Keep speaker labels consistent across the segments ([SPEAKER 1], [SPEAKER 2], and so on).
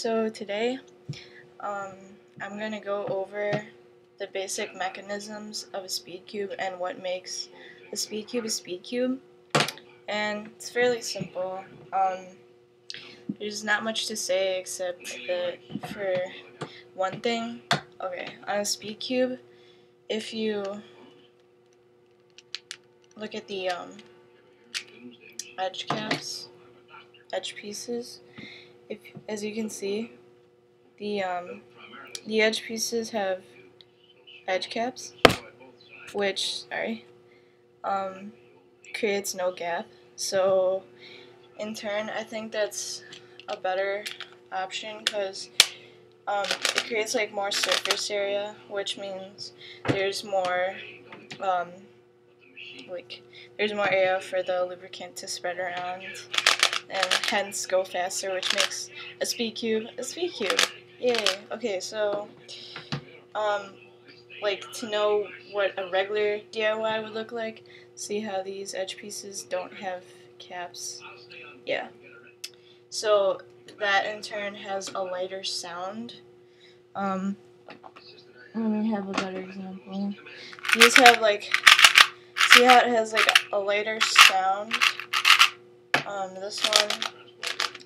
[SPEAKER 1] So today, I'm gonna go over the basic mechanisms of a speed cube and what makes a speed cube, and it's fairly simple. There's not much to say except that for one thing, okay, on a speed cube, if you look at the edge caps, edge pieces, as you can see, the edge pieces have edge caps, which creates no gap. So in turn, I think that's a better option because it creates like more surface area, which means there's more there's more area for the lubricant to spread around and hence go faster, which makes a speed cube a speed cube. Yay! Okay, so to know what a regular DIY would look like, see how these edge pieces don't have caps? Yeah. So that in turn has a lighter sound. Let me have a better example. These have see how it has a lighter sound? This one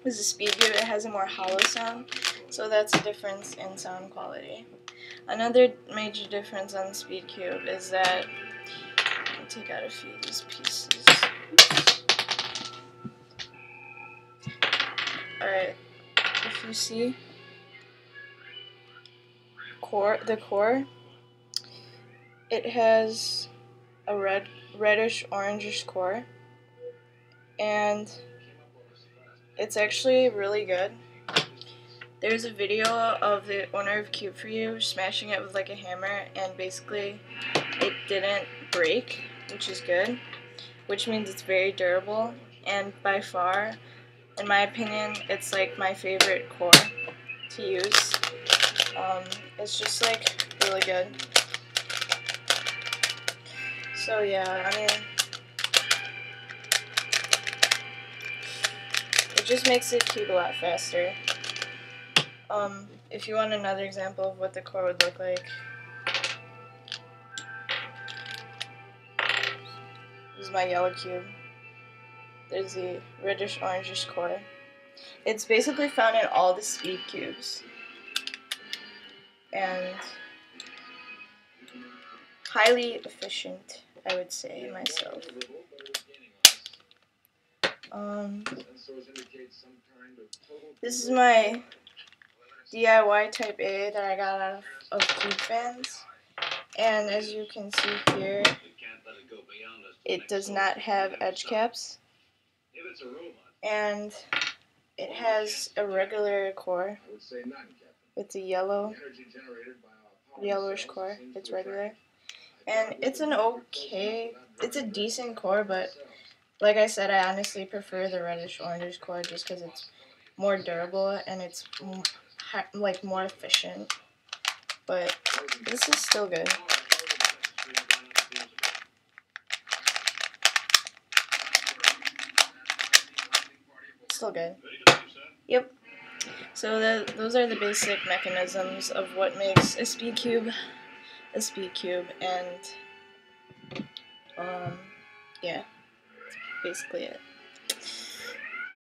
[SPEAKER 1] is a speed cube, it has a more hollow sound, so that's a difference in sound quality. Another major difference on the speed cube is that, let me take out a few of these pieces. Alright, if you see the core, it has a reddish orangish core, and it's actually really good. There's a video of the owner of Cube for You smashing it with a hammer, and basically it didn't break, which is good, which means it's very durable, and by far, in my opinion, it's my favorite core to use. It's just really good. So yeah, I mean, it just makes the cube a lot faster. If you want another example of what the core would look like, this is my yellow cube. There's the reddish orangish core. It's basically found in all the speed cubes, and highly efficient, I would say myself. This is my DIY Type A that I got out of Cube Fans, and as you can see here, it does not have edge caps, and it has a regular core. It's a yellowish core. It's regular, and it's it's a decent core, but like I said, I honestly prefer the reddish orangish core just because it's more durable and it's more efficient. But this is still good. Still good. Yep. So those are the basic mechanisms of what makes a speed cube, and yeah, basically it.